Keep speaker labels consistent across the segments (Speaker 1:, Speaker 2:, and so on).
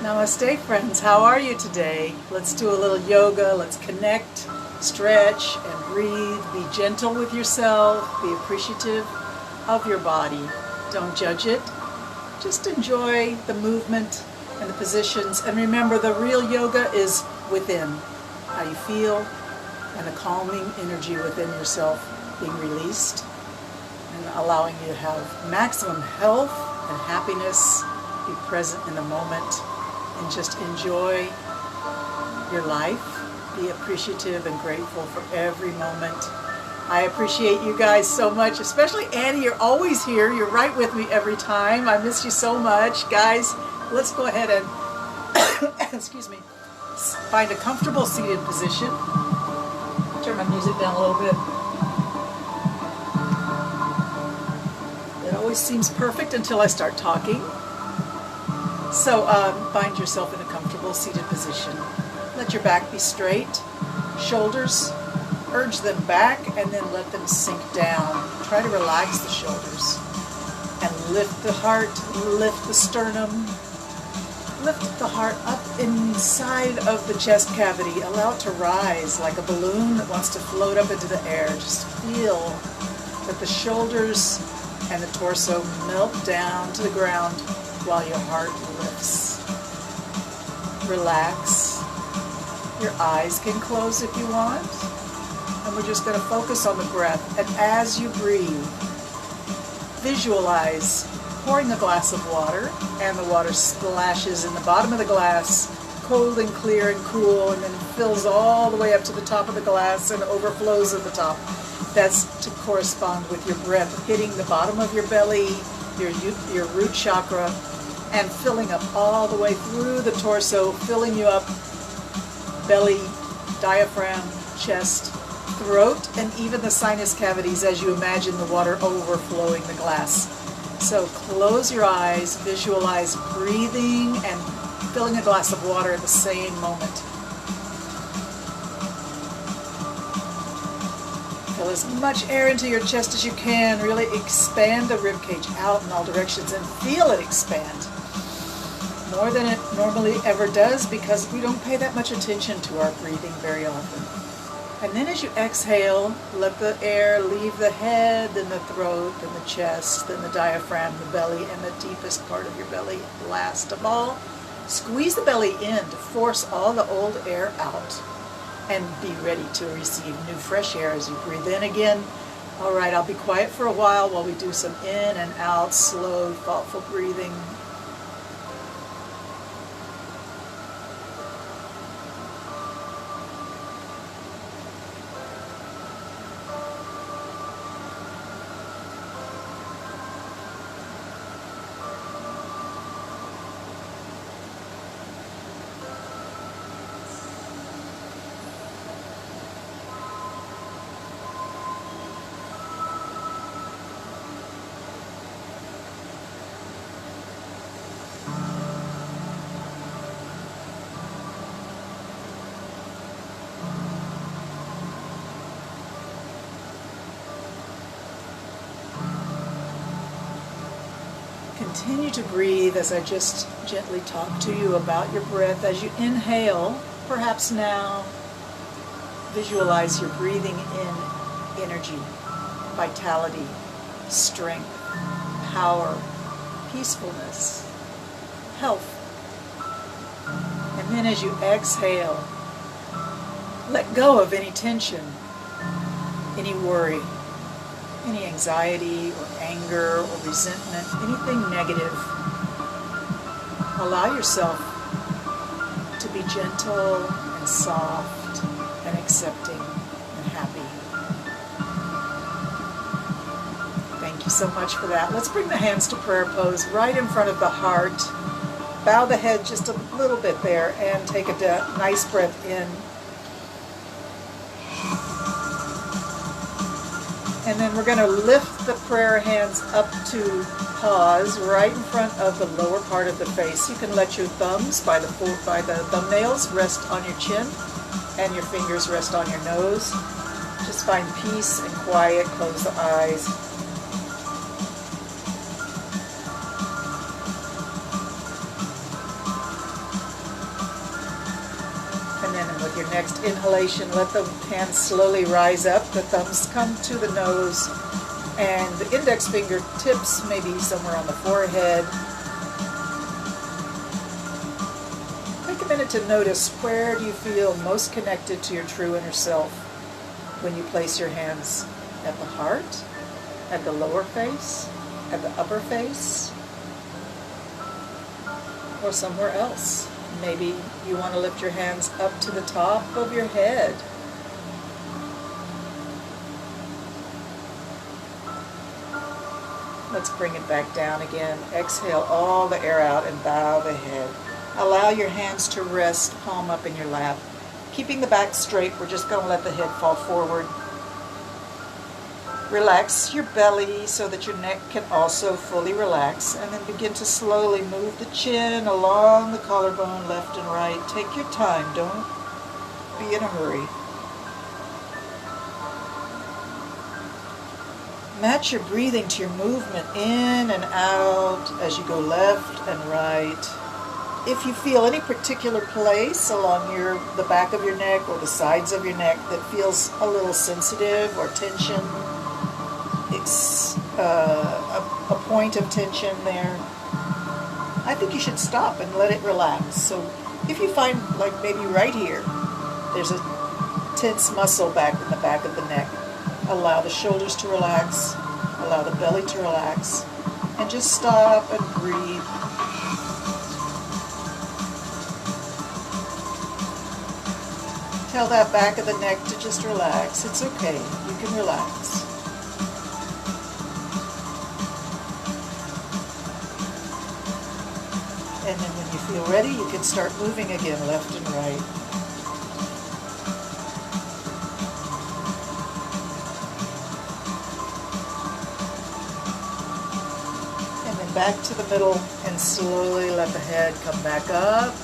Speaker 1: Namaste, friends. How are you today? Let's do a little yoga. Let's connect, stretch, and breathe. Be gentle with yourself. Be appreciative of your body. Don't judge it. Just enjoy the movement and the positions. And remember, the real yoga is within. How you feel and the calming energy within yourself being released and allowing you to have maximum health and happiness. Be present in the moment and just enjoy your life. Be appreciative and grateful for every moment. I appreciate you guys so much, especially Annie. You're always here. You're right with me every time. I miss you so much. Guys, let's go ahead and excuse me, find a comfortable seated position. Turn my music down a little bit. It always seems perfect until I start talking. So find yourself in a comfortable seated position. Let your back be straight. Shoulders, urge them back and then let them sink down. Try to relax the shoulders. And lift the heart, lift the sternum. Lift the heart up inside of the chest cavity. Allow it to rise like a balloon that wants to float up into the air. Just feel that the shoulders and the torso melt down to the ground while your heart lifts. Relax. Your eyes can close if you want. And we're just going to focus on the breath. And as you breathe, visualize pouring a glass of water, and the water splashes in the bottom of the glass, cold and clear and cool, and then fills all the way up to the top of the glass and overflows at the top. That's to correspond with your breath hitting the bottom of your belly, your root chakra, and filling up all the way through the torso, filling you up, belly, diaphragm, chest, throat, and even the sinus cavities as you imagine the water overflowing the glass. So close your eyes, visualize breathing and filling a glass of water at the same moment. Fill as much air into your chest as you can. Really expand the rib cage out in all directions and feel it expand. More than it normally ever does because we don't pay that much attention to our breathing very often. And then as you exhale, let the air leave the head, then the throat, then the chest, then the diaphragm, the belly, and the deepest part of your belly. Last of all, squeeze the belly in to force all the old air out and be ready to receive new fresh air as you breathe in again. All right, I'll be quiet for a while we do some in and out, slow, thoughtful breathing. Continue to breathe as I just gently talk to you about your breath. As you inhale, perhaps now, visualize your breathing in energy, vitality, strength, power, peacefulness, health. And then as you exhale, let go of any tension, any worry, any anxiety or anger or resentment, anything negative. Allow yourself to be gentle and soft and accepting and happy. Thank you so much for that. Let's bring the hands to prayer pose right in front of the heart. Bow the head just a little bit there and take a nice breath in. And then we're going to lift the prayer hands up to pause right in front of the lower part of the face. You can let your thumbs by the thumbnails rest on your chin and your fingers rest on your nose. Just find peace and quiet. Close the eyes. next inhalation, let the hands slowly rise up, the thumbs come to the nose, and the index finger tips maybe somewhere on the forehead. Take a minute to notice, where do you feel most connected to your true inner self when you place your hands? At the heart? At the lower face? At the upper face? Or somewhere else? Maybe you want to lift your hands up to the top of your head. Let's bring it back down again. Exhale all the air out and bow the head. Allow your hands to rest, palm up in your lap. Keeping the back straight, we're just going to let the head fall forward. Relax your belly so that your neck can also fully relax, and then begin to slowly move the chin along the collarbone left and right. Take your time, don't be in a hurry. Match your breathing to your movement in and out as you go left and right. If you feel any particular place along the back of your neck or the sides of your neck that feels a little sensitive or tension, it's a point of tension there, I think you should stop and let it relax. So if you find, like maybe right here, there's a tense muscle back in the back of the neck, allow the shoulders to relax, allow the belly to relax, and just stop and breathe. Tell that back of the neck to just relax. It's okay. You can relax. And then when you feel ready, you can start moving again, left and right. And then back to the middle and slowly let the head come back up.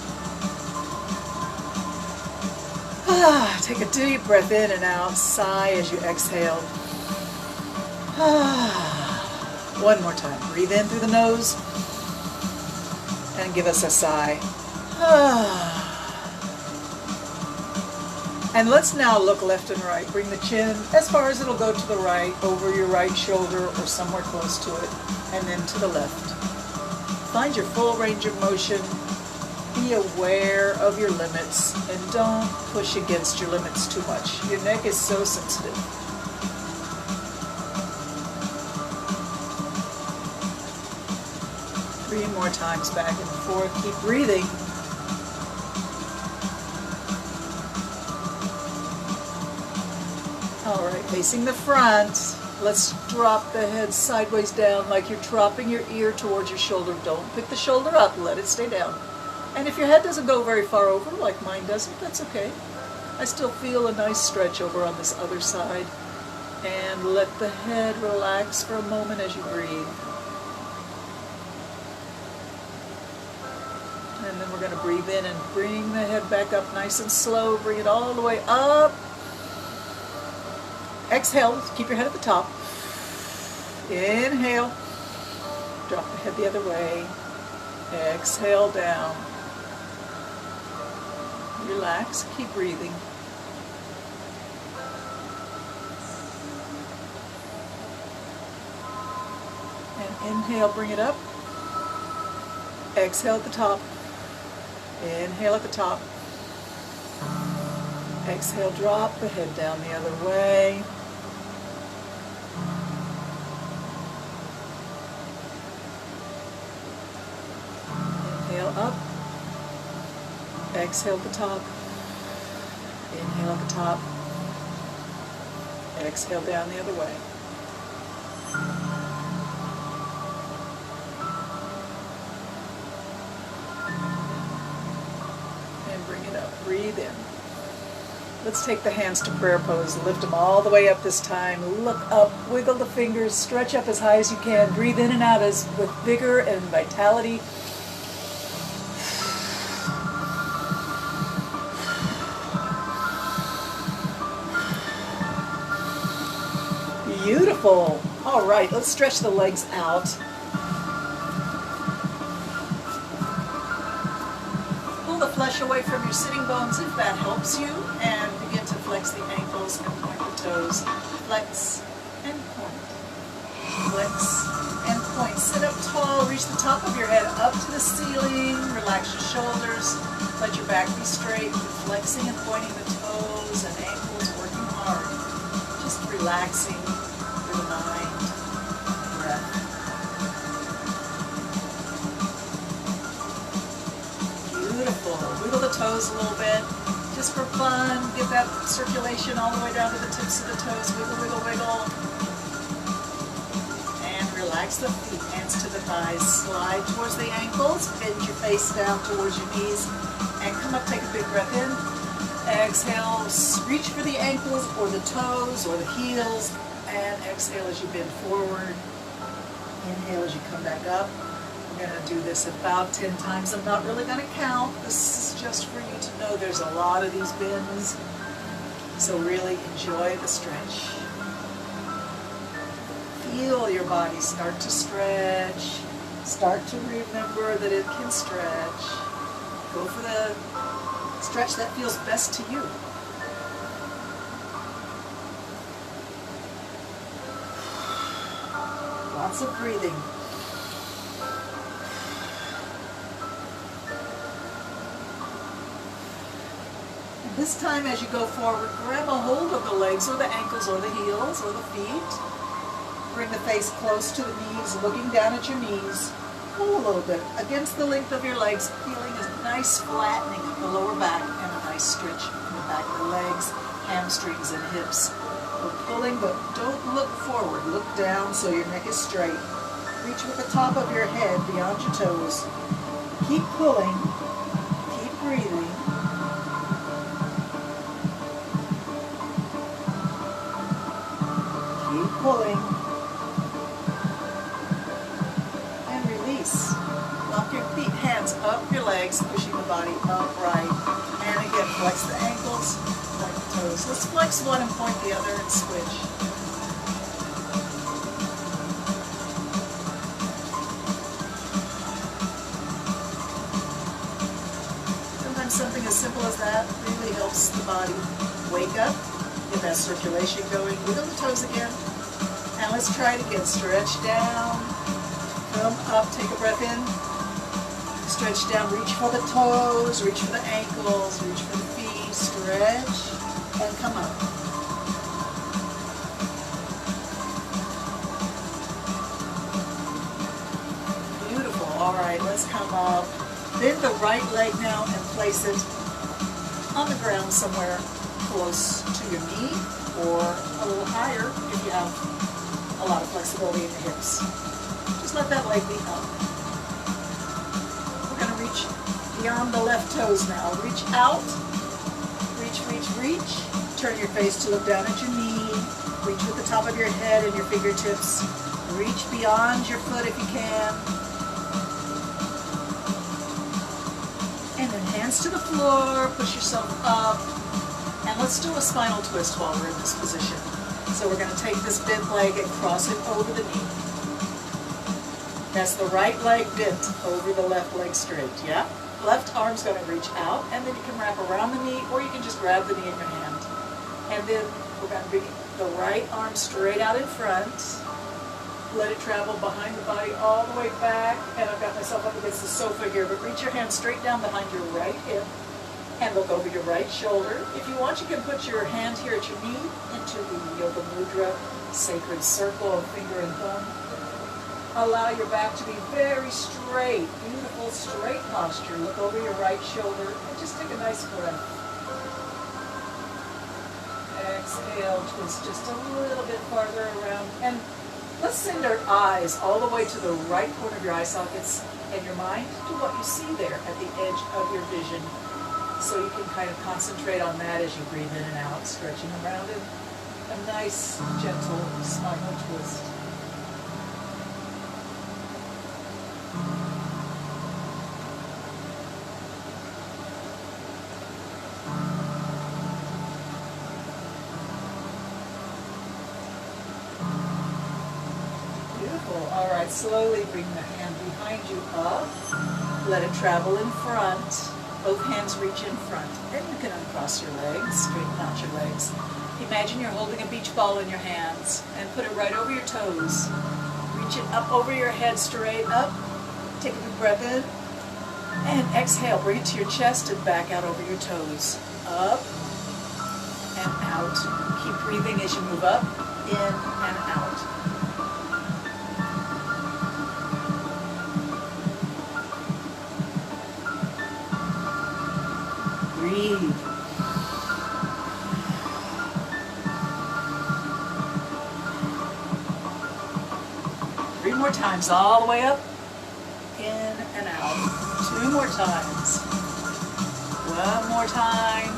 Speaker 1: Take a deep breath in and out. Sigh as you exhale. One more time. Breathe in through the nose and give us a sigh. And let's now look left and right. Bring the chin as far as it'll go to the right, over your right shoulder or somewhere close to it, and then to the left. Find your full range of motion. Be aware of your limits and don't push against your limits too much. Your neck is so sensitive. Three more times back and forth. Keep breathing. All right, facing the front. Let's drop the head sideways down like you're dropping your ear towards your shoulder. Don't pick the shoulder up. Let it stay down. And if your head doesn't go very far over, like mine doesn't, that's okay. I still feel a nice stretch over on this other side. And let the head relax for a moment as you breathe. And then we're going to breathe in and bring the head back up nice and slow. Bring it all the way up. Exhale. Keep your head at the top. Inhale. Drop the head the other way. Exhale down. Relax, keep breathing. And inhale, bring it up. Exhale at the top. Inhale at the top. Exhale, drop the head down the other way. Inhale up. Exhale at the top. Inhale at the top. Exhale down the other way. And bring it up. Breathe in. Let's take the hands to prayer pose. Lift them all the way up this time. Look up. Wiggle the fingers. Stretch up as high as you can. Breathe in and out with vigor and vitality. Beautiful. All right, let's stretch the legs out. pull the flesh away from your sitting bones if that helps you, and begin to flex the ankles and point the toes. Flex and point. Flex and point. Sit up tall, reach the top of your head up to the ceiling, relax your shoulders, let your back be straight, flexing and pointing the toes and ankles, working hard. Just relaxing your mind, breath. Beautiful. Wiggle the toes a little bit, just for fun. Get that circulation all the way down to the tips of the toes. Wiggle, wiggle, wiggle. And relax the feet, hands to the thighs. Slide towards the ankles, bend your face down towards your knees, and come up, take a big breath in. Exhale, reach for the ankles or the toes or the heels, and exhale as you bend forward. Inhale as you come back up. We're going to do this about 10 times. I'm not really going to count. This is just for you to know there's a lot of these bends. So really enjoy the stretch. Feel your body start to stretch. Start to remember that it can stretch. Go for the stretch that feels best to you. Lots of breathing. This time as you go forward, grab a hold of the legs or the ankles or the heels or the feet. Bring the face close to the knees, looking down at your knees. Pull a little bit against the length of your legs, feeling a nice flattening of the lower back and a nice stretch in the back of the legs, hamstrings and hips. We're pulling, but don't look forward. Look down so your neck is straight. Reach with the top of your head beyond your toes. Keep pulling. Keep breathing. Keep pulling. And release. Lock your feet, hands up your legs, pushing the body upright. And again, flex the ankles, point the toes. Let's flex one and point the other and switch. Sometimes something as simple as that really helps the body wake up. Get that circulation going. Wiggle the toes again. And let's try it again. Stretch down. Come up. Take a breath in. Stretch down. Reach for the toes. Reach for the ankles. Reach for the feet. Stretch. And come up. Beautiful. All right. Let's come up. Bend the right leg now and place it on the ground somewhere close to your knee or a little higher if you have a lot of flexibility in the hips. Just let that leg be up. We're going to reach beyond the left toes now. Reach out. Reach, reach, reach. Turn your face to look down at your knee. Reach with the top of your head and your fingertips. Reach beyond your foot if you can. And then hands to the floor. Push yourself up. And let's do a spinal twist while we're in this position. So we're going to take this bent leg and cross it over the knee. That's the right leg bent over the left leg straight, yeah? Left arm's going to reach out, and then you can wrap around the knee, or you can just grab the knee in your hand. And then we're going to bring the right arm straight out in front. Let it travel behind the body all the way back. And I've got myself up against the sofa here, but reach your hand straight down behind your right hip. And look over your right shoulder. If you want, you can put your hand here at your knee into the Yoga Mudra, sacred circle of finger and thumb. Allow your back to be very straight, beautiful straight posture. Look over your right shoulder and just take a nice breath. Exhale, twist just a little bit farther around. And let's send our eyes all the way to the right corner of your eye sockets and your mind to what you see there at the edge of your vision. So you can kind of concentrate on that as you breathe in and out, stretching around in a nice, gentle spinal twist. Beautiful. All right, slowly bring the hand behind you up. Let it travel in front. Both hands reach in front. And you can uncross your legs, straighten out your legs. Imagine you're holding a beach ball in your hands and put it right over your toes. Reach it up over your head, straight up. Take a big breath in. And exhale, bring it to your chest and back out over your toes. Up and out. Keep breathing as you move up, in and out. Breathe. 3 more times, all the way up, in and out. 2 more times. 1 more time,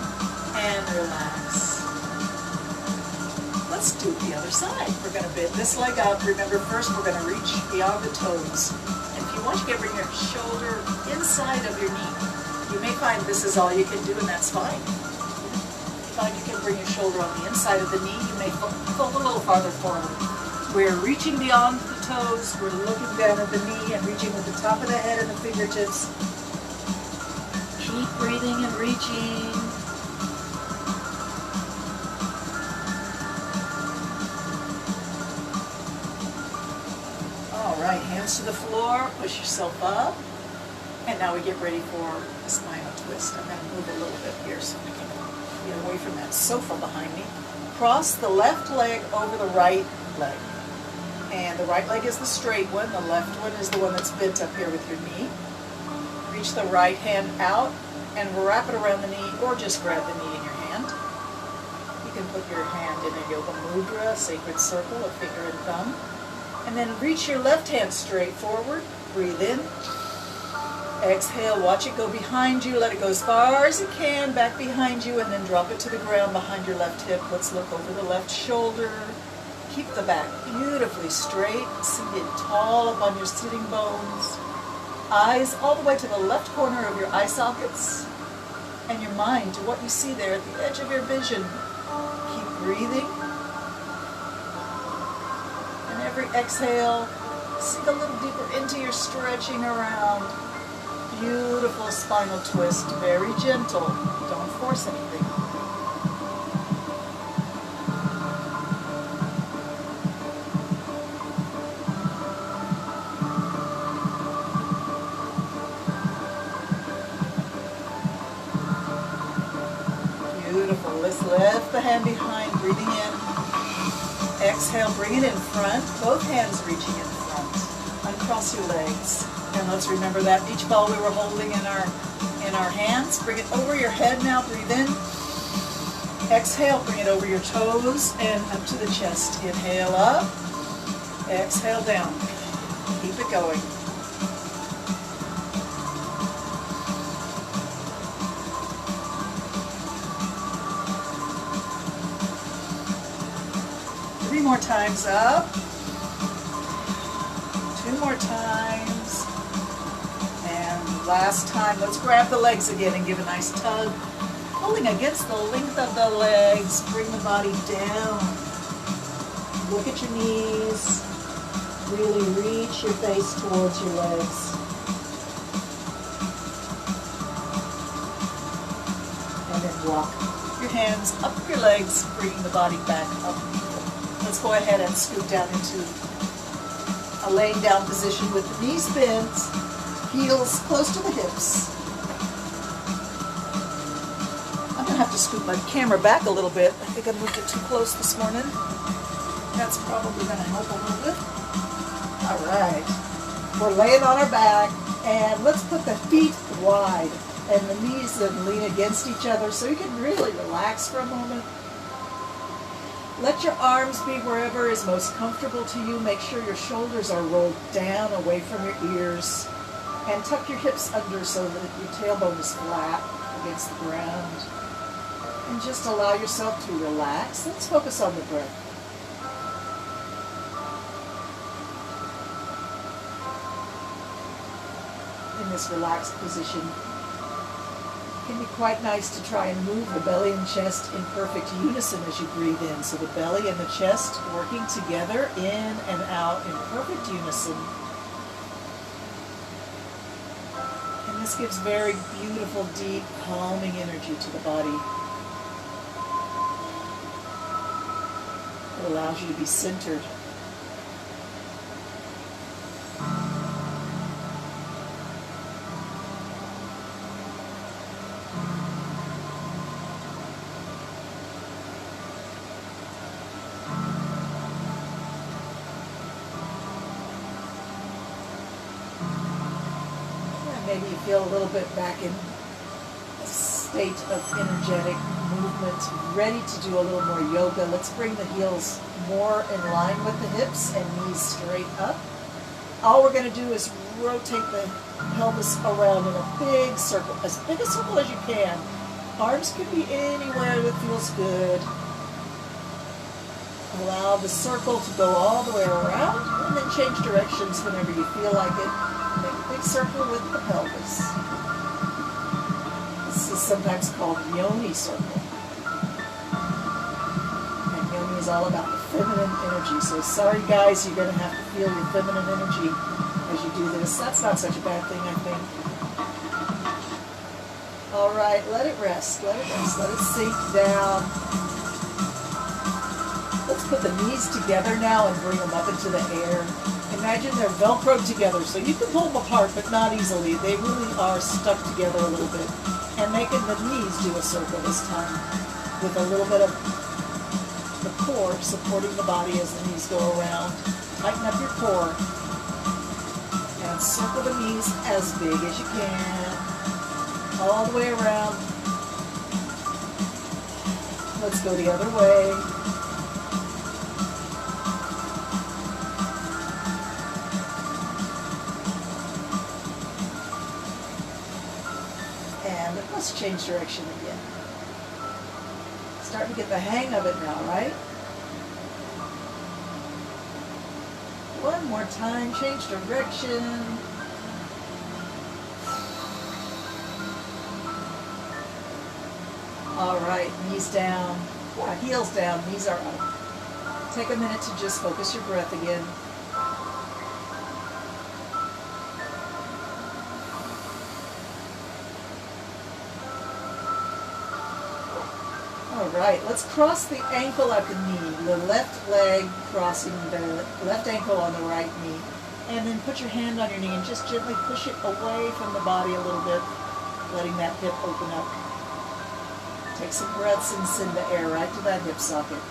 Speaker 1: and relax. Let's do the other side. We're going to bend this leg up. Remember, first we're going to reach beyond the toes. And if you want, you can bring your shoulder inside of your knee. You may find this is all you can do, and that's fine. If you find you can bring your shoulder on the inside of the knee, you may fold a little farther forward. We're reaching beyond the toes, we're looking down at the knee and reaching with the top of the head and the fingertips. Keep breathing and reaching. All right, hands to the floor, push yourself up. And now we get ready for a spinal twist. I'm going to move a little bit here so we can get away from that sofa behind me. Cross the left leg over the right leg. And the right leg is the straight one. The left one is the one that's bent up here with your knee. Reach the right hand out and wrap it around the knee, or just grab the knee in your hand. You can put your hand in a yoga mudra, sacred circle, a finger and thumb. And then reach your left hand straight forward. Breathe in. Exhale, watch it go behind you. Let it go as far as it can, back behind you, and then drop it to the ground behind your left hip. Let's look over the left shoulder. Keep the back beautifully straight, seated tall up on your sitting bones. Eyes all the way to the left corner of your eye sockets, and your mind to what you see there at the edge of your vision. Keep breathing. And every exhale, sink a little deeper into your stretching around. Beautiful spinal twist, very gentle. Don't force anything. Beautiful. Let's lift the hand behind, breathing in. Exhale, bring it in front. Both hands reaching in front. Uncross your legs. And let's remember that beach ball we were holding in our hands. Bring it over your head now. Breathe in. Exhale, bring it over your toes and up to the chest. Inhale up. Exhale down. Keep it going. Three more times up. 2 more times. And last time, let's grab the legs again and give a nice tug. Pulling against the length of the legs, bring the body down. Look at your knees. Really reach your face towards your legs. And then walk your hands up your legs, bringing the body back up. Let's go ahead and scoot down into a laying down position with the knees bent, heels close to the hips. I'm going to have to scoot my camera back a little bit. I think I moved it too close this morning. That's probably going to help a little bit. All right. We're laying on our back, and let's put the feet wide and the knees then lean against each other so you can really relax for a moment. Let your arms be wherever is most comfortable to you. Make sure your shoulders are rolled down away from your ears. And tuck your hips under so that your tailbone is flat against the ground. And just allow yourself to relax. Let's focus on the breath. In this relaxed position, it can be quite nice to try and move the belly and chest in perfect unison as you breathe in. So the belly and the chest working together in and out in perfect unison. And This gives very beautiful, deep, calming energy to the body. It allows you to be centered. Maybe you feel a little bit back in a state of energetic movement, ready to do a little more yoga. Let's bring the heels more in line with the hips and knees straight up. All we're going to do is rotate the pelvis around in a big circle, as big a circle as you can. Arms can be anywhere that feels good. Allow the circle to go all the way around, and then change directions whenever you feel like it. Make a big circle with the pelvis. This is sometimes called yoni circle. And yoni is all about the feminine energy. So sorry guys, you're going to have to feel your feminine energy as you do this. That's not such a bad thing, I think. All right, let it rest, let it rest, let it sink down. Let's put the knees together now and bring them up into the air. Imagine they're Velcroed together, so you can pull them apart, but not easily. They really are stuck together a little bit. And making the knees do a circle this time, with a little bit of the core supporting the body as the knees go around. Tighten up your core. And circle the knees as big as you can. All the way around. Let's go the other way. And let's change direction again. Starting to get the hang of it now, right? One more time, change direction. All right, knees down, heels down, knees are up. Take a minute to just focus your breath again. All right, let's cross the ankle at the knee, the left leg crossing the left ankle on the right knee. And then put your hand on your knee and just gently push it away from the body a little bit, letting that hip open up. Take some breaths and send the air right to that hip socket.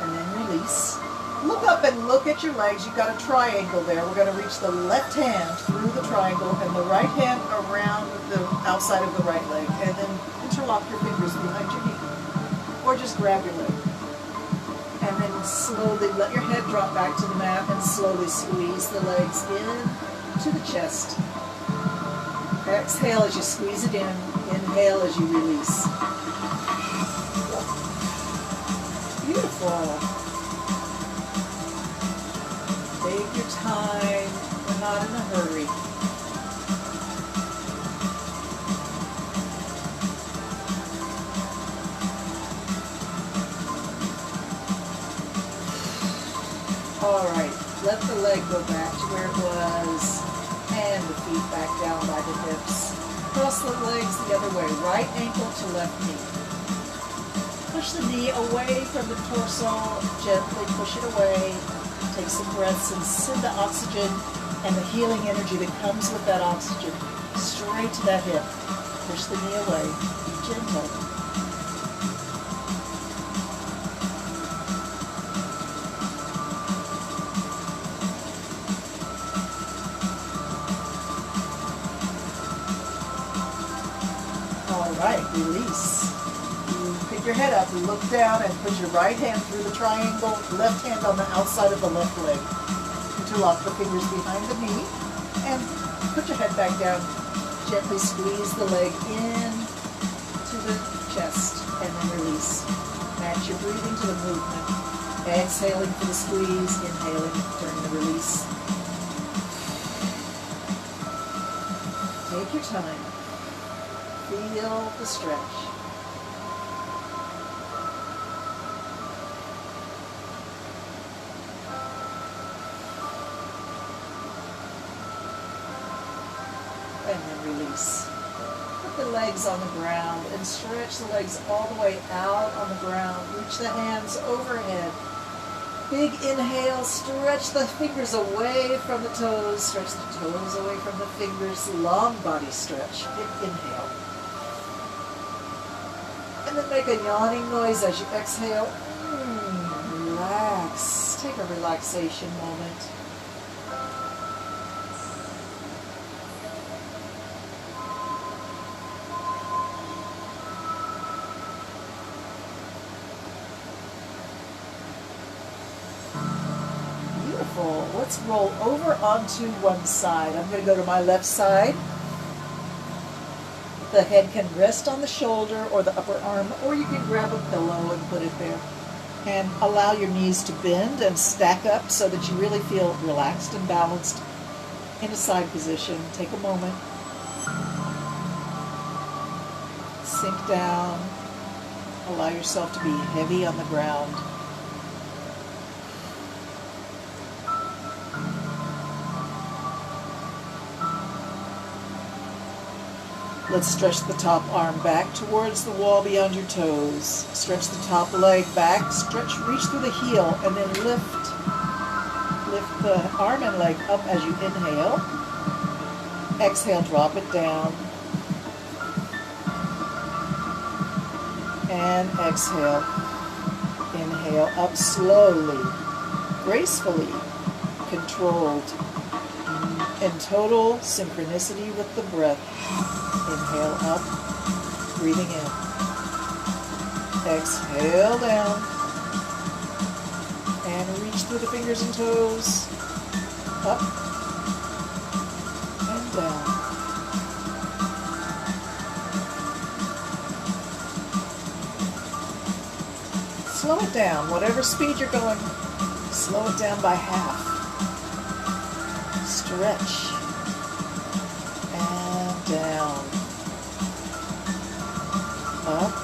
Speaker 1: And then release. Look up and look at your legs. You've got a triangle there. We're going to reach the left hand through the triangle and the right hand around the outside of the right leg. And then interlock your fingers behind your knee. Or just grab your leg. And then slowly let your head drop back to the mat and slowly squeeze the legs in to the chest. Exhale as you squeeze it in. Inhale as you release. Beautiful. Take your time. We're not in a hurry. All right, let the leg go back to where it was, and the feet back down by the hips. Cross the legs the other way, right ankle to left knee. Push the knee away from the torso, gently push it away. Take some breaths and send the oxygen and the healing energy that comes with that oxygen straight to that hip. Push the knee away, be gentle. Right, release. You pick your head up, look down, and put your right hand through the triangle, left hand on the outside of the left leg. Interlock the fingers behind the knee, and put your head back down. Gently squeeze the leg in to the chest, and then release. Match your breathing to the movement. Exhaling for the squeeze, inhaling during the release. Take your time. Feel the stretch. release. Put the legs on the ground and stretch the legs all the way out on the ground. Reach the hands overhead. Big inhale, stretch the fingers away from the toes, stretch the toes away from the fingers, long body stretch. Big inhale. And then make a yawning noise as you exhale. Relax. Take a relaxation moment. Beautiful. Let's roll over onto one side. I'm going to go to my left side. The head can rest on the shoulder or the upper arm, or you can grab a pillow and put it there. And allow your knees to bend and stack up so that you really feel relaxed and balanced in a side position. Take a moment. Sink down. Allow yourself to be heavy on the ground. Let's stretch the top arm back towards the wall beyond your toes. Stretch the top leg back. Reach through the heel and then lift. Lift the arm and leg up as you inhale. Exhale, drop it down. And exhale. Inhale up slowly, gracefully, controlled, in total synchronicity with the breath. Inhale up, breathing in. Exhale down. And reach through the fingers and toes. Up and down. Slow it down. Whatever speed you're going, slow it down by half. Stretch. And down. Up.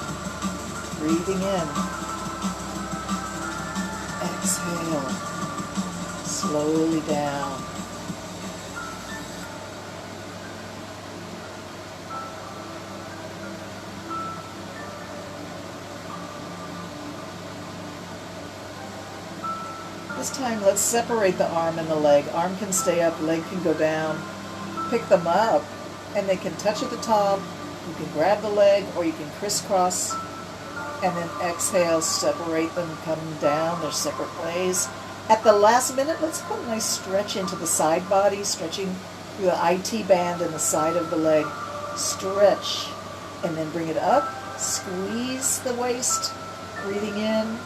Speaker 1: Breathing in. Exhale. Slowly down. This time, let's separate the arm and the leg. Arm can stay up, leg can go down. Pick them up, and they can touch at the top. You can grab the leg, or you can crisscross, and then exhale, separate them, come down. They're separate ways. At the last minute, let's put a nice stretch into the side body, stretching through the IT band and the side of the leg. Stretch, and then bring it up. Squeeze the waist, breathing in.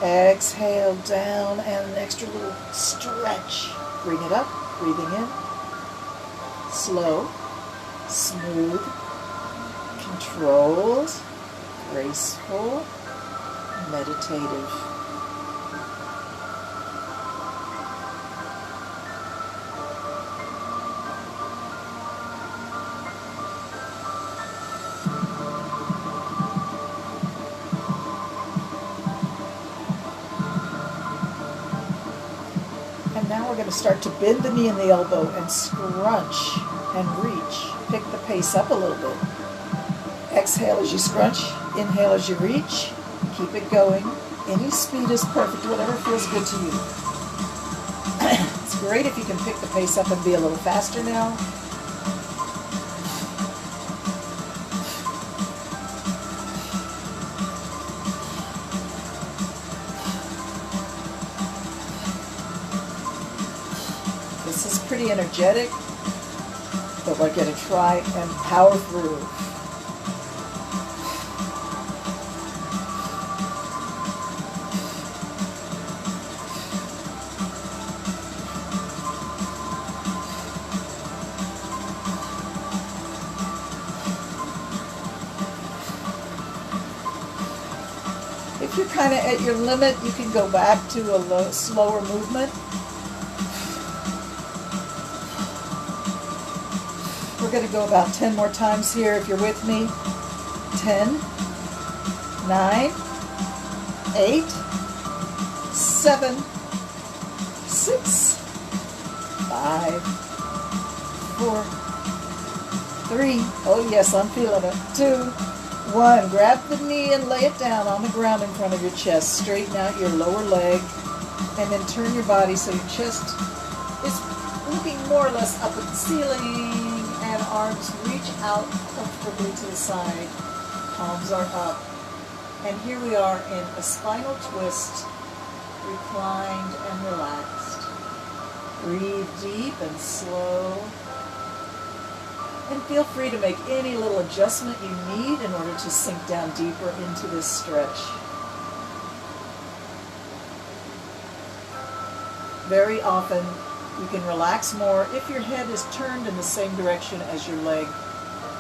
Speaker 1: Exhale down and an extra little stretch. Bring it up, breathing in. Slow, smooth, controlled, graceful, meditative. And now we're going to start to bend the knee and the elbow and scrunch and reach. Pick the pace up a little bit. Exhale as you scrunch. Inhale as you reach. Keep it going. Any speed is perfect, whatever feels good to you. It's great if you can pick the pace up and be a little faster now. This is pretty energetic, but we're going to try and power through. If you're kind of at your limit, you can go back to a slower movement. We're going to go about 10 more times here if you're with me. 10, 9, 8, 7, 6, 5, 4, 3. Oh yes, I'm feeling it. 2, 1. Grab the knee and lay it down on the ground in front of your chest. Straighten out your lower leg and then turn your body so your chest is looking more or less up at the ceiling and arms reach out comfortably to the side. Palms are up. And here we are in a spinal twist, reclined and relaxed. Breathe deep and slow. And feel free to make any little adjustment you need in order to sink down deeper into this stretch. Very often you can relax more if your head is turned in the same direction as your leg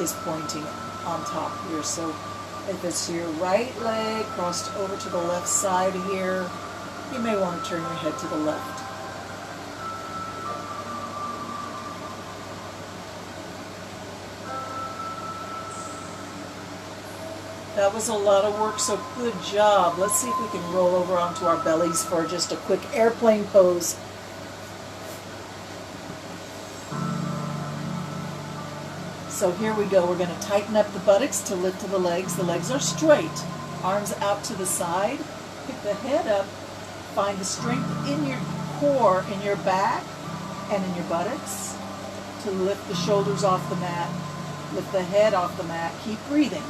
Speaker 1: is pointing on top here. So if it's your right leg crossed over to the left side here, you may want to turn your head to the left. That was a lot of work, so good job. Let's see if we can roll over onto our bellies for just a quick airplane pose. So here we go. We're going to tighten up the buttocks to lift to the legs. The legs are straight. Arms out to the side. Pick the head up. Find the strength in your core, in your back, and in your buttocks to lift the shoulders off the mat. Lift the head off the mat. Keep breathing.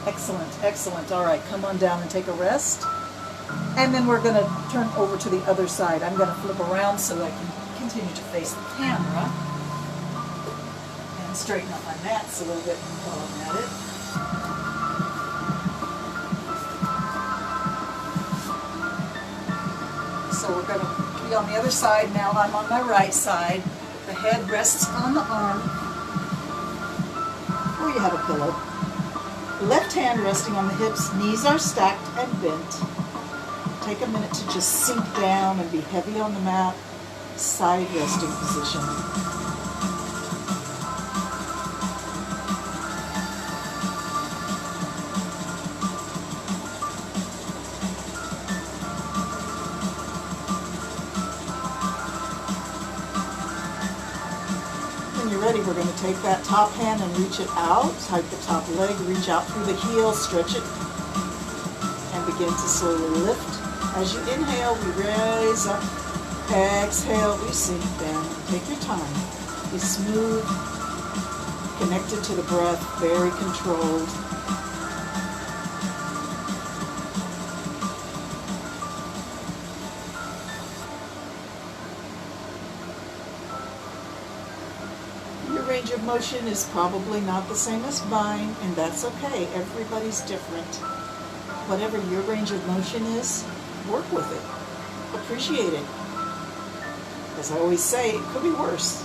Speaker 1: Excellent, excellent. All right, come on down and take a rest. And then we're going to turn over to the other side. I'm going to flip around so I can continue to face the camera. And straighten up my mats a little bit while I'm at it. So we're going to be on the other side now. I'm on my right side. The head rests on the arm. Or you have a pillow. Left hand resting on the hips, knees are stacked and bent. Take a minute to just sink down and be heavy on the mat, side resting position. Ready, we're going to take that top hand and reach it out, hike the top leg, reach out through the heel, stretch it, and begin to slowly lift. As you inhale, we raise up, exhale, we sink down. Take your time. Be smooth, connected to the breath, very controlled. Range of motion is probably not the same as mine, and that's okay. Everybody's different. Whatever your range of motion is, work with it. Appreciate it. As I always say, it could be worse.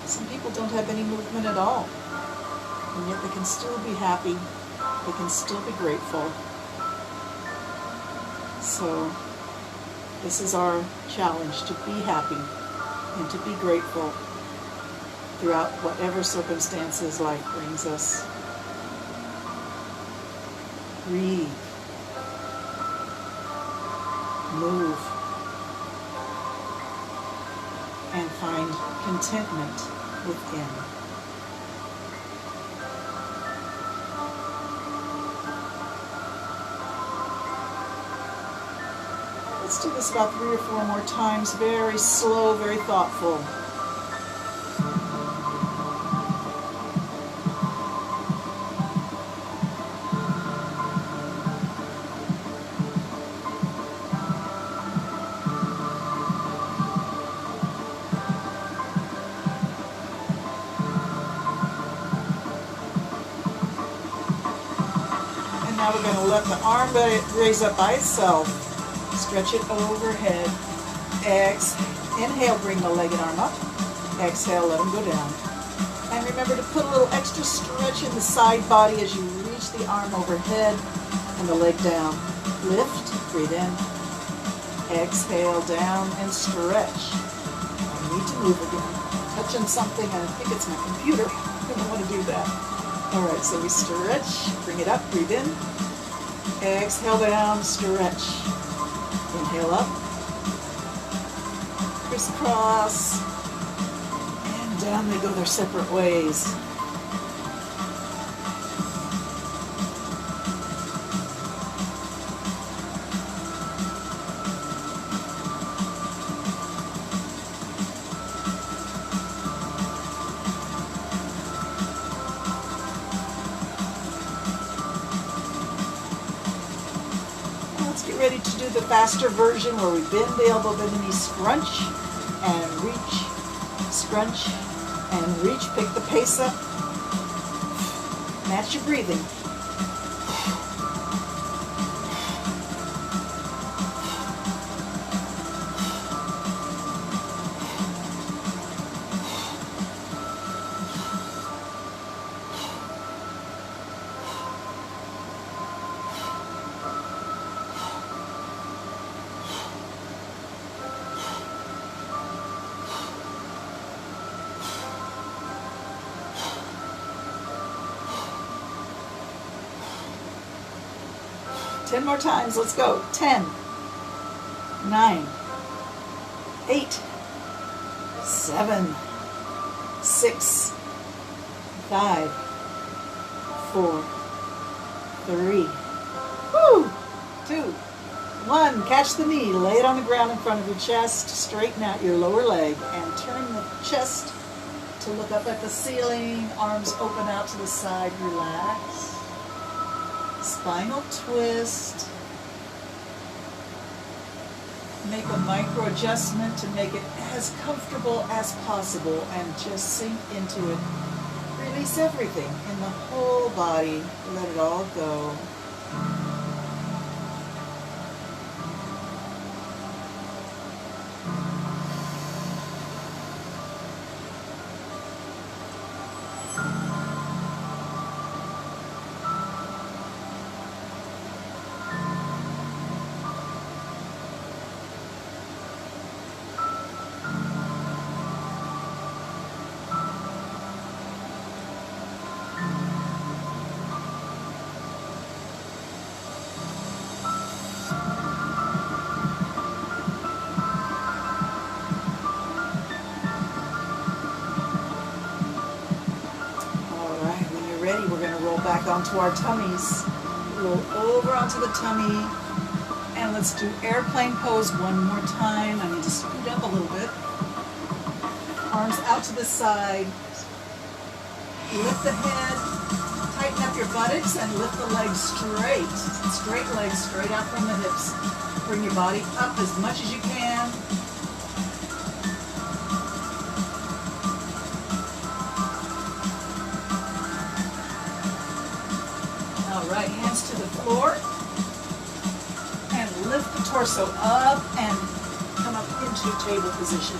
Speaker 1: Some people don't have any movement at all, and yet they can still be happy. They can still be grateful. So this is our challenge, to be happy and to be grateful throughout whatever circumstances life brings us. Breathe. Move. And find contentment within. Let's do this about 3 or 4 more times. Very slow, very thoughtful. Now we're going to let the arm raise up by itself. Stretch it overhead. Inhale, bring the leg and arm up. Exhale, let them go down. And remember to put a little extra stretch in the side body as you reach the arm overhead and the leg down. Lift, breathe in. Exhale, down, and stretch. I need to move again. Touching something, and I think it's my computer. I don't want to do that. Alright, so we stretch, bring it up, breathe in, exhale down, stretch. Inhale up, crisscross, and down they go their separate ways. Ready to do the faster version where we bend the elbow, bend the knee, scrunch and reach, scrunch and reach. Pick the pace up. Match your breathing. Ten more times, let's go. 10, 9, 8, 7, 6, 5, 4, 3, 2, 1. Catch the knee, lay it on the ground in front of your chest, straighten out your lower leg, and turn the chest to look up at the ceiling, arms open out to the side, relax. Spinal twist. Make a micro adjustment to make it as comfortable as possible and just sink into it. Release everything in the whole body. Let it all go. We're going to roll back onto our tummies. Roll over onto the tummy. And let's do airplane pose one more time. I need to scoot up a little bit. Arms out to the side. Lift the head. Tighten up your buttocks and lift the legs straight. Straight legs straight out from the hips. Bring your body up as much as you can. Right, hands to the floor, and lift the torso up and come up into table position.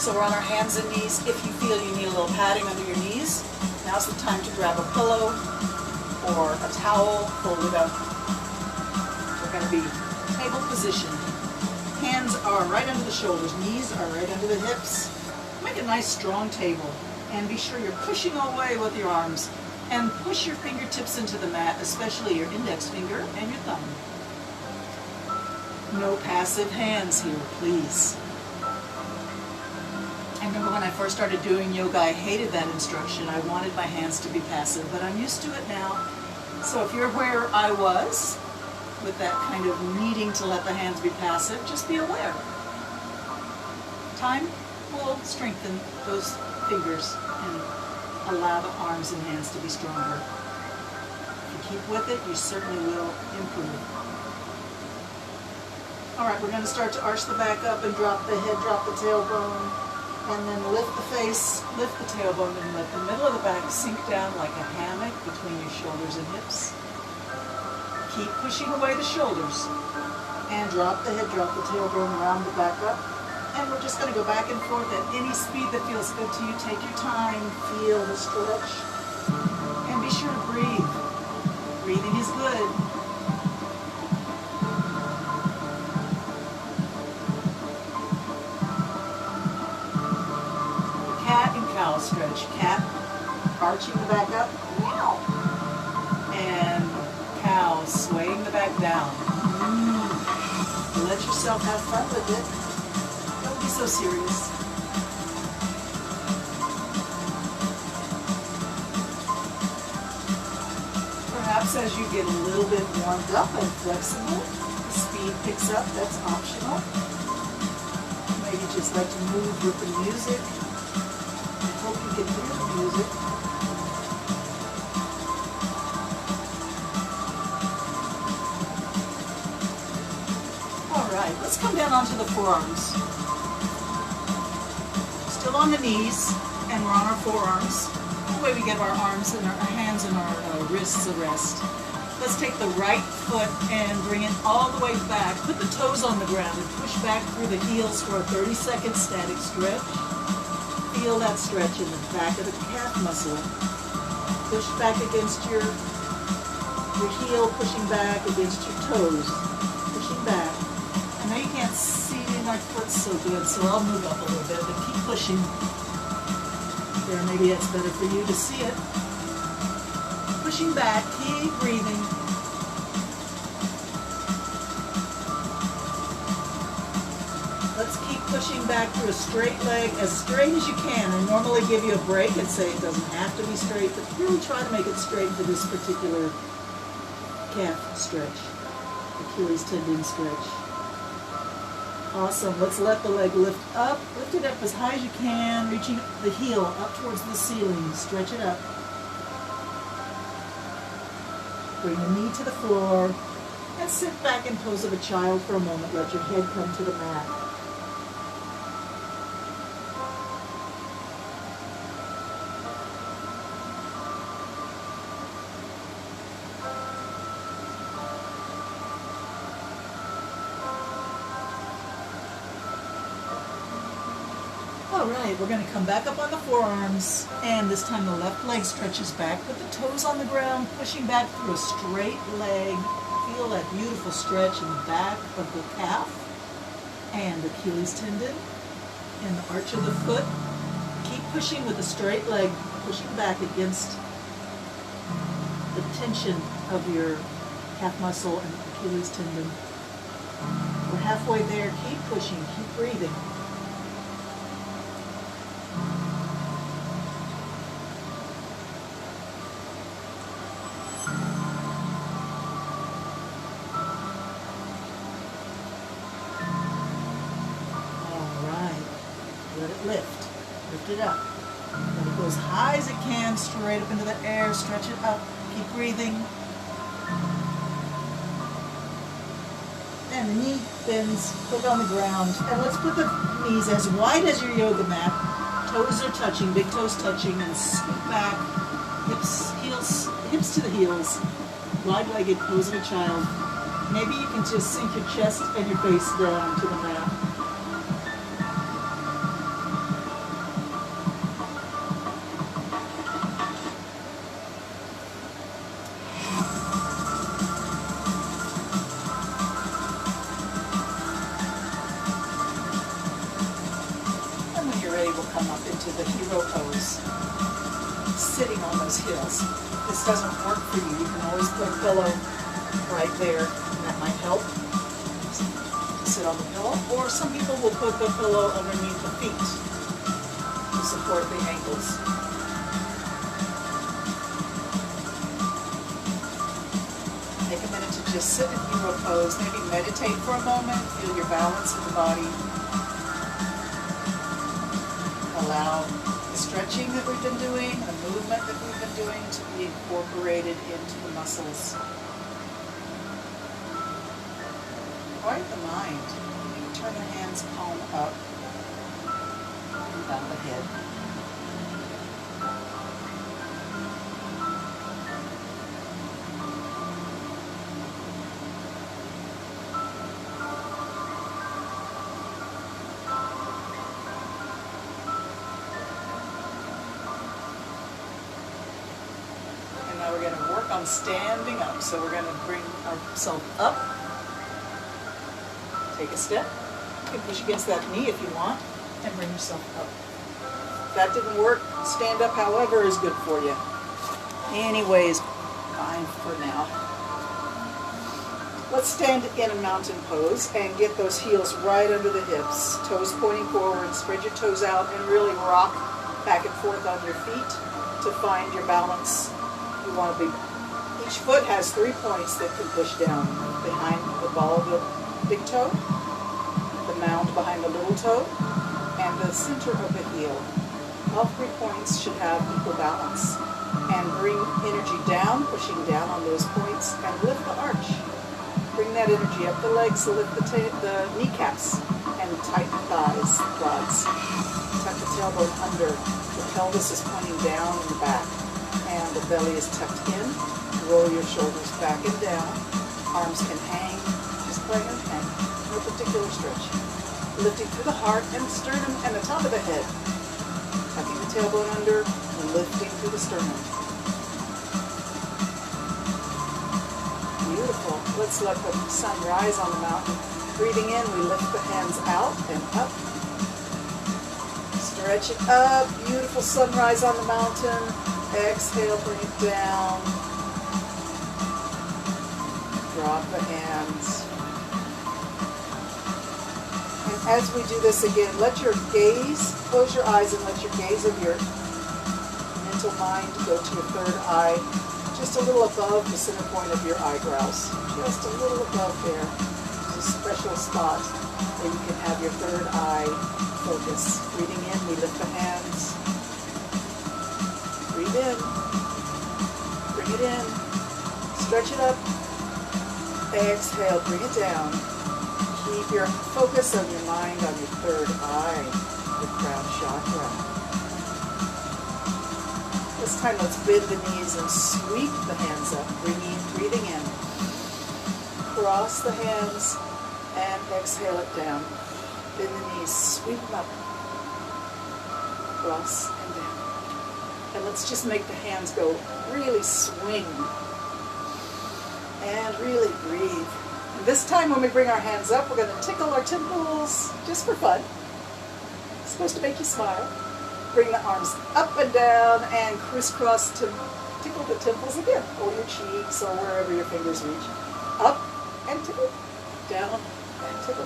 Speaker 1: So we're on our hands and knees. If you feel you need a little padding under your knees, now's the time to grab a pillow or a towel, fold it up. We're going to be table position. Hands are right under the shoulders, knees are right under the hips. Make a nice strong table, and be sure you're pushing away with your arms. And push your fingertips into the mat, especially your index finger and your thumb. No passive hands here, please. I remember when I first started doing yoga, I hated that instruction. I wanted my hands to be passive, but I'm used to it now. So if you're where I was, with that kind of needing to let the hands be passive, just be aware. Time will strengthen those fingers and allow the arms and hands to be stronger. If you keep with it, you certainly will improve. All right, we're going to start to arch the back up and drop the head, drop the tailbone, and then lift the face, lift the tailbone, and let the middle of the back sink down like a hammock between your shoulders and hips. Keep pushing away the shoulders, and drop the head, drop the tailbone, round the back up. And we're just going to go back and forth at any speed that feels good to you. Take your time, feel the stretch, and be sure to breathe. Breathing is good. Cat and cow stretch. Cat, arching the back up, meow. And cow, swaying the back down. Let yourself have fun with it. Don't be so serious. Perhaps as you get a little bit warmed up and flexible, the speed picks up. That's optional. Maybe just like to move with the music. I hope you can hear the music. Alright, let's come down onto the forearms. Still on the knees, and we're on our forearms. That way we get our arms and our hands and our wrists at rest. Let's take the right foot and bring it all the way back. Put the toes on the ground and push back through the heels for a 30-second static stretch. Feel that stretch in the back of the calf muscle. Push back against your heel, pushing back against your toes. Pushing back. I know you can't see my foot so good, so I'll move up a little bit, but keep pushing. There, maybe that's better for you to see it. Pushing back, keep breathing. Let's keep pushing back through a straight leg, as straight as you can. I normally give you a break and say it doesn't have to be straight, but really try to make it straight for this particular calf stretch, Achilles tendon stretch. Awesome. Let's let the leg lift up. Lift it up as high as you can, reaching the heel up towards the ceiling. Stretch it up. Bring the knee to the floor and sit back in pose of a child for a moment. Let your head come to the mat. Alright, we're going to come back up on the forearms, and this time the left leg stretches back. Put the toes on the ground, pushing back through a straight leg. Feel that beautiful stretch in the back of the calf and Achilles tendon and the arch of the foot. Keep pushing with the straight leg, pushing back against the tension of your calf muscle and Achilles tendon. We're halfway there. Keep pushing, keep breathing. Let it lift. Lift it up. Let it go as high as it can, straight up into the air. Stretch it up. Keep breathing. And the knee bends. Put on the ground. And let's put the knees as wide as your yoga mat. Toes are touching, big toes touching, and scoot back. Hips to the heels. Wide-legged pose of a child. Maybe you can just sink your chest and your face down to the mat. Will come up into the hero pose, sitting on those heels. If this doesn't work for you, you can always put a pillow right there, and that might help. Sit on the pillow, or some people will put the pillow underneath the feet to support the ankles. Take a minute to just sit in hero pose, maybe meditate for a moment, feel your balance in the body. Allow the stretching that we've been doing, the movement that we've been doing to be incorporated into the muscles. Quiet the mind. Maybe turn the hands palm up and bow the head. Now we're going to work on standing up. So we're going to bring ourselves up. Take a step. You can push against that knee if you want and bring yourself up. If that didn't work, stand up however is good for you. Anyways, fine for now. Let's stand in a mountain pose and get those heels right under the hips. Toes pointing forward, spread your toes out and really rock back and forth on your feet to find your balance. You want to be, each foot has 3 points that can push down behind the ball of the big toe, the mound behind the little toe, and the center of the heel. All 3 points should have equal balance. And bring energy down, pushing down on those points, and lift the arch. Bring that energy up the legs, lift the kneecaps, and tighten the thighs, quads. Tuck the tailbone under. The pelvis is pointing down in the back, and the belly is tucked in. Roll your shoulders back and down. Arms can hang, just let them hang. No particular stretch. Lifting through the heart and sternum and the top of the head. Tucking the tailbone under and lifting through the sternum. Beautiful. Let's let the sun rise on the mountain. Breathing in, we lift the hands out and up. Stretch it up. Beautiful sunrise on the mountain. Exhale, bring it down. Drop the hands. And as we do this again, let your gaze, close your eyes and let your gaze of your mental mind go to your third eye, just a little above the center point of your eyebrows. Just a little above there. It's a special spot where you can have your third eye focus. Breathing in, we lift the hands. Breathe in. Bring it in. Stretch it up. Exhale, bring it down. Keep your focus on your mind on your third eye, your crown chakra. This time let's bend the knees and sweep the hands up, breathing in. Cross the hands and exhale it down. Bend the knees, sweep them up. Cross and down. And let's just make the hands go really swing. And really breathe. And this time when we bring our hands up, we're going to tickle our temples just for fun. It's supposed to make you smile. Bring the arms up and down and crisscross to tickle the temples again, or your cheeks, or wherever your fingers reach. Up and tickle, down and tickle.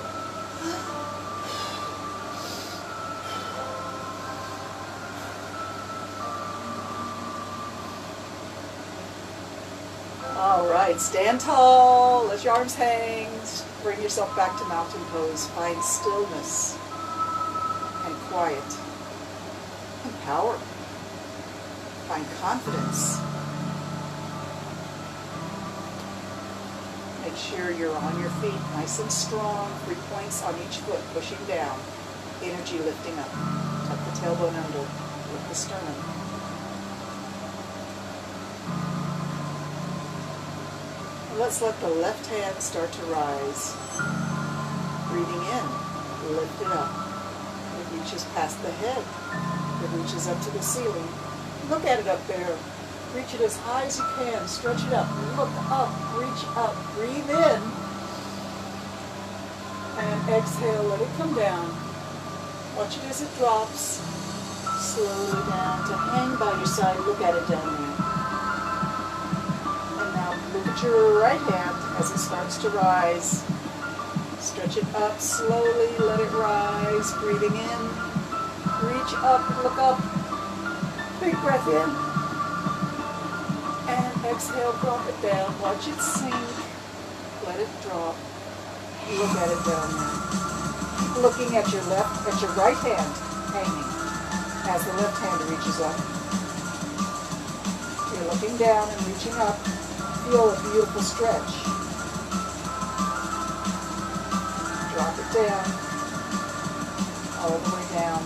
Speaker 1: All right, stand tall, let your arms hang, bring yourself back to mountain pose. Find stillness and quiet and power. Find confidence. Make sure you're on your feet, nice and strong. 3 points on each foot, pushing down. Energy lifting up. Tuck the tailbone under, lift the sternum. Let's let the left hand start to rise. Breathing in, lift it up. It reaches past the head. It reaches up to the ceiling. Look at it up there. Reach it as high as you can. Stretch it up. Look up. Reach up. Breathe in. And exhale. Let it come down. Watch it as it drops. Slowly down to hang by your side. Look at it down there. Look at your right hand as it starts to rise. Stretch it up slowly, let it rise. Breathing in. Reach up, look up. Big breath in. And exhale, drop it down. Watch it sink. Let it drop. Look at it down there. Keep looking at your right hand hanging as the left hand reaches up. You're looking down and reaching up. Feel a beautiful stretch. Drop it down, all the way down.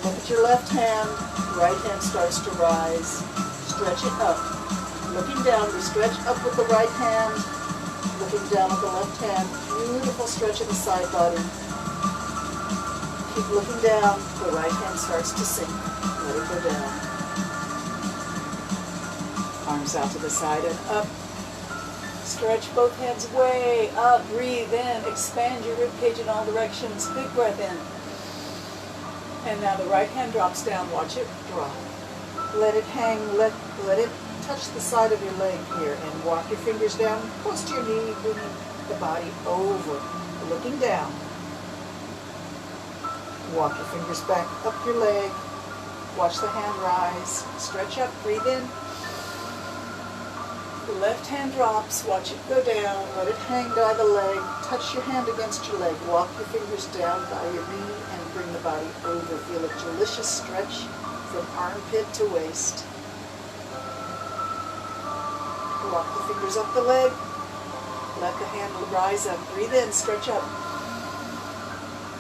Speaker 1: Look at your left hand, right hand starts to rise. Stretch it up. Looking down, we stretch up with the right hand, looking down with the left hand. Beautiful stretch of the side body. Keep looking down, the right hand starts to sink. Let it go down. Arms out to the side and up. Stretch both hands way up. Breathe in. Expand your rib cage in all directions. Big breath in. And now the right hand drops down. Watch it drop. Let it hang. Let it touch the side of your leg here and walk your fingers down close to your knee, bringing the body over, looking down. Walk your fingers back up your leg. Watch the hand rise. Stretch up, breathe in. The left hand drops, watch it go down, let it hang by the leg. Touch your hand against your leg. Walk your fingers down by your knee and bring the body over. Feel a delicious stretch from armpit to waist. Walk the fingers up the leg. Let the hand rise up. Breathe in, stretch up.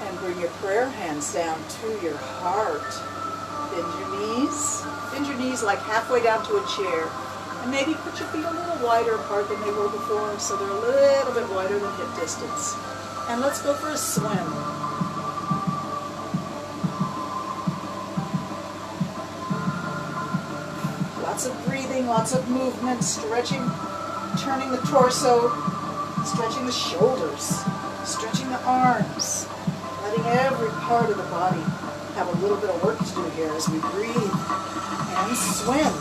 Speaker 1: And bring your prayer hands down to your heart. Bend your knees like halfway down to a chair. And maybe put your feet a little wider apart than they were before, so they're a little bit wider than hip distance. And let's go for a swim. Lots of breathing, lots of movement, stretching, turning the torso, stretching the shoulders, stretching the arms, letting every part of the body have a little bit of work to do here as we breathe and swim.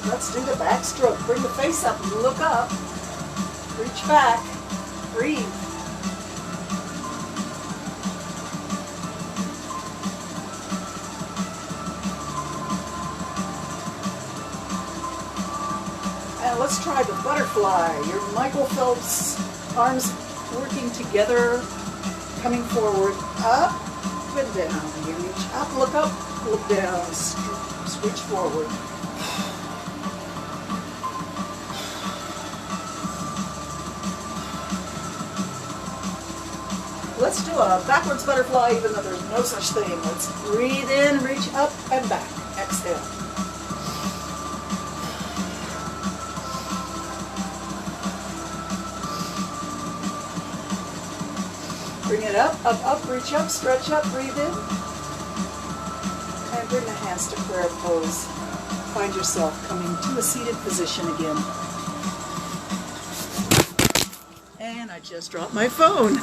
Speaker 1: Let's do the backstroke. Bring the face up and look up. Reach back. Breathe. And let's try the butterfly. Your Michael Phelps arms working together, coming forward, up and down. You reach up, look down, switch forward. Let's do a backwards butterfly, even though there's no such thing. Let's breathe in, reach up and back. Exhale. Bring it up, reach up, stretch up, breathe in. And bring the hands to prayer pose. Find yourself coming to a seated position again. And I just dropped my phone.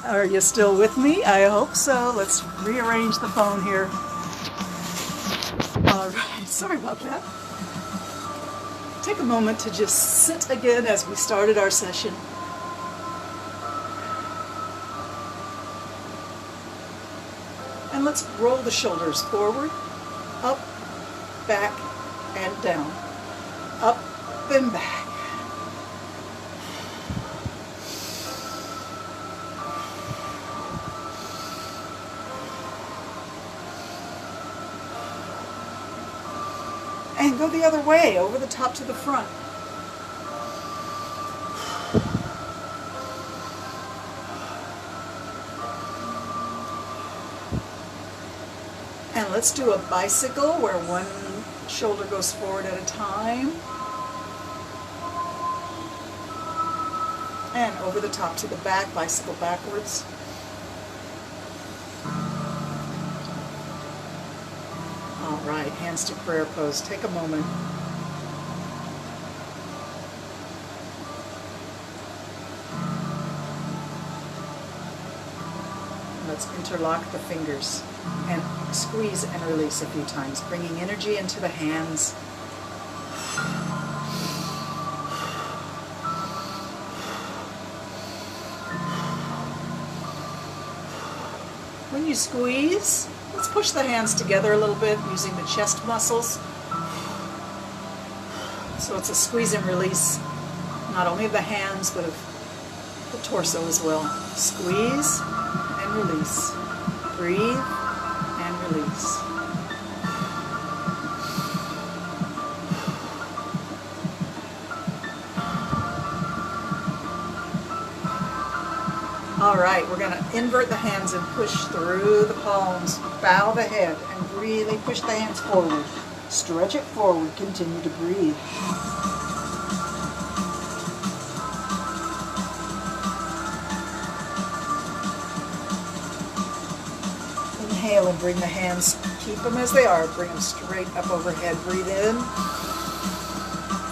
Speaker 1: Are you still with me? I hope so. Let's rearrange the phone here. All right, sorry about that. Take a moment to just sit again as we started our session. And let's roll the shoulders forward, up, back, and down. Up and back. And go the other way, over the top to the front. And let's do a bicycle where one shoulder goes forward at a time. And over the top to the back, bicycle backwards. All right, hands to prayer pose. Take a moment. Let's interlock the fingers and squeeze and release a few times, bringing energy into the hands. When you squeeze, let's push the hands together a little bit using the chest muscles. So it's a squeeze and release, not only of the hands, but of the torso as well. Squeeze and release. Breathe and release. All right, we're going to invert the hands and push through the palms. Bow the head and really push the hands forward. Stretch it forward. Continue to breathe. Inhale and bring the hands, keep them as they are. Bring them straight up overhead. Breathe in.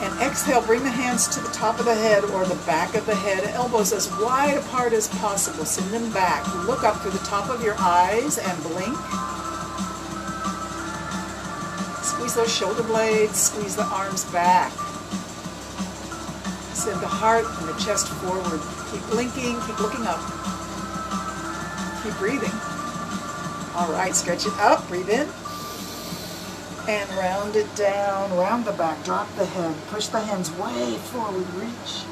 Speaker 1: And Exhale, bring the hands to the top of the head or the back of the head, elbows as wide apart as possible. Send them back. Look up through the top of your eyes and blink. Squeeze those shoulder blades, squeeze the arms back. Send the heart and the chest forward. Keep blinking, keep looking up. Keep breathing. All right, stretch it up, breathe in. And round it down, round the back, drop the head, push the hands way forward, reach.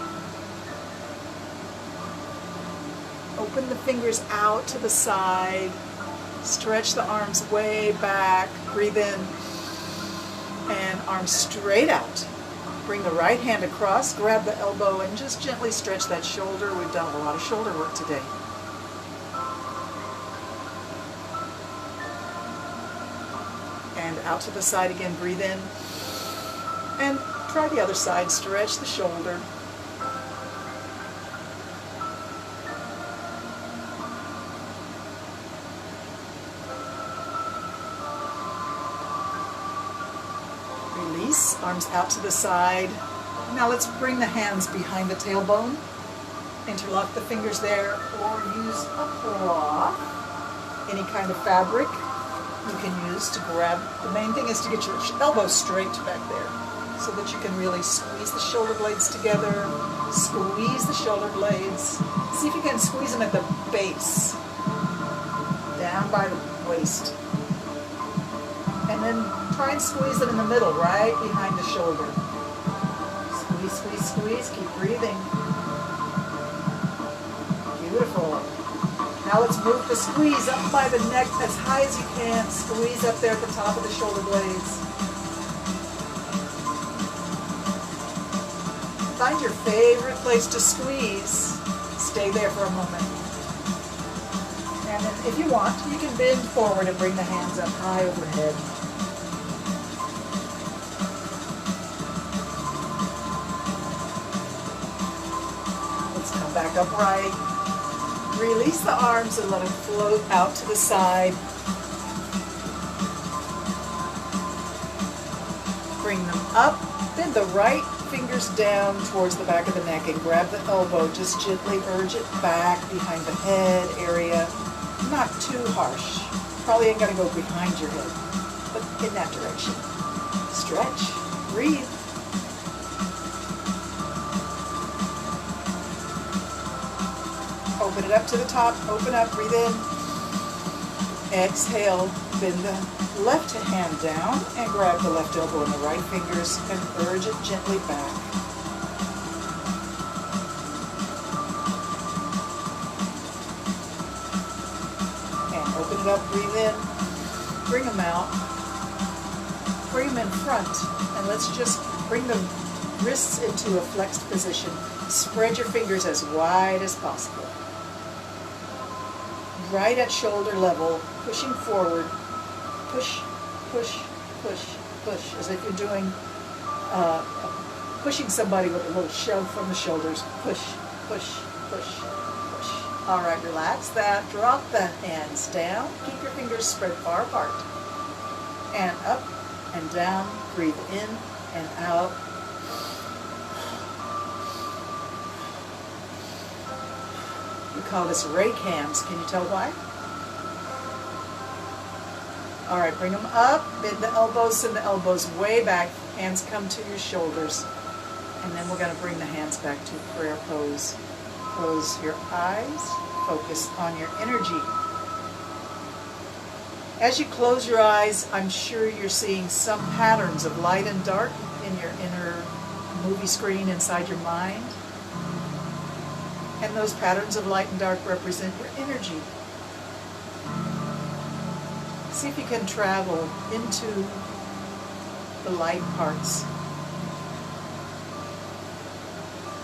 Speaker 1: Open the fingers out to the side, stretch the arms way back, breathe in, and arms straight out. Bring the right hand across, grab the elbow, and just gently stretch that shoulder. We've done a lot of shoulder work today. And out to the side again, breathe in. And try the other side, stretch the shoulder. Release, arms out to the side. Now let's bring the hands behind the tailbone. Interlock the fingers there, or use a cloth, any kind of fabric you can use to grab. The main thing is to get your elbows straight back there so that you can really squeeze the shoulder blades together. Squeeze the shoulder blades. See if you can squeeze them at the base, down by the waist. And then try and squeeze them in the middle, right behind the shoulder. Squeeze, squeeze, squeeze. Keep breathing. Beautiful. Now let's move the squeeze up by the neck as high as you can. Squeeze up there at the top of the shoulder blades. Find your favorite place to squeeze. Stay there for a moment. And then if you want, you can bend forward and bring the hands up high overhead. Let's come back upright. Release the arms and let them float out to the side. Bring them up. Bend the right fingers down towards the back of the neck and grab the elbow. Just gently urge it back behind the head area. Not too harsh. Probably ain't gonna go behind your head, but in that direction. Stretch. Breathe. Open it up to the top, open up, breathe in. Exhale, bend the left hand down and grab the left elbow and the right fingers and urge it gently back. And open it up, breathe in, bring them out, bring them in front, and let's just bring the wrists into a flexed position. Spread your fingers as wide as possible. Right at shoulder level, pushing forward. Push, push, push, push, as if you're doing, pushing somebody with a little shove from the shoulders. Push, push, push, push. All right, relax that. Drop the hands down. Keep your fingers spread far apart. And up and down. Breathe in and out. We call this rake hands. Can you tell why? All right, bring them up, bend the elbows, send the elbows way back. Hands come to your shoulders. And then we're going to bring the hands back to prayer pose. Close your eyes. Focus on your energy. As you close your eyes, I'm sure you're seeing some patterns of light and dark in your inner movie screen inside your mind. And those patterns of light and dark represent your energy. See if you can travel into the light parts.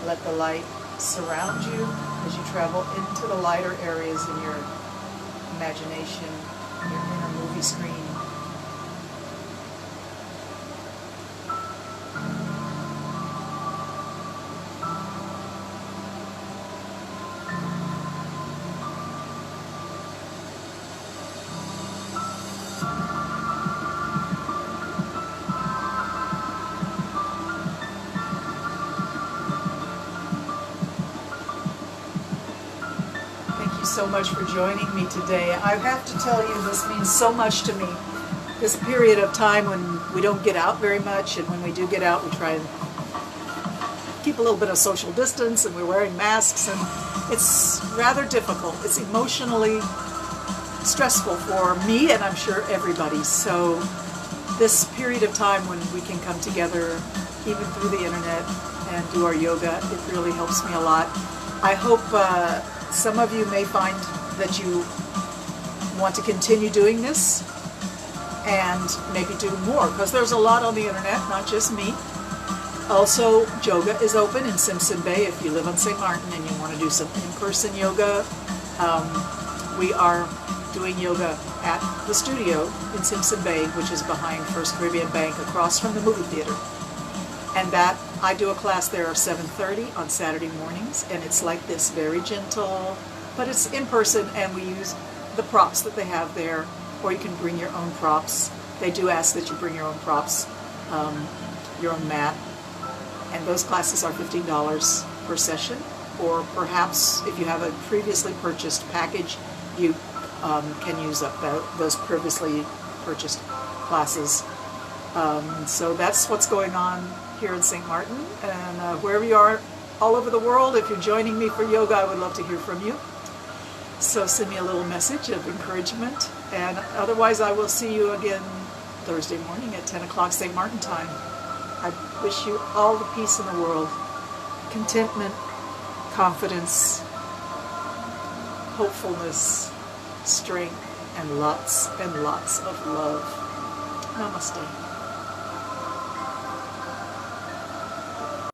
Speaker 1: Let the light surround you as you travel into the lighter areas in your imagination, your inner movie screen. so much for joining me today. I have to tell you, this means so much to me. This period of time when we don't get out very much, and when we do get out, we try and keep a little bit of social distance, and we're wearing masks, and it's rather difficult. It's emotionally stressful for me, and I'm sure everybody. So this period of time when we can come together, even through the internet, and do our yoga, it really helps me a lot. I hope some of you may find that you want to continue doing this and maybe do more, because there's a lot on the internet, not just me. Also, yoga is open in Simpson Bay if you live on St. Martin and you want to do some in-person yoga. We are doing yoga at the studio in Simpson Bay, which is behind First Caribbean Bank, across from the movie theater. And that, I do a class there at 7:30 on Saturday mornings, and it's like this, very gentle, but it's in person, and we use the props that they have there, or you can bring your own props. They do ask that you bring your own props, your own mat, and those classes are $15 per session, or perhaps if you have a previously purchased package, you can use up those previously purchased classes. So that's what's going on here in St. Martin, and wherever you are all over the world, if you're joining me for yoga, I would love to hear from you. So send me a little message of encouragement, and otherwise I will see you again Thursday morning at 10 o'clock St. Martin time. I wish you all the peace in the world, contentment, confidence, hopefulness, strength, and lots of love. Namaste.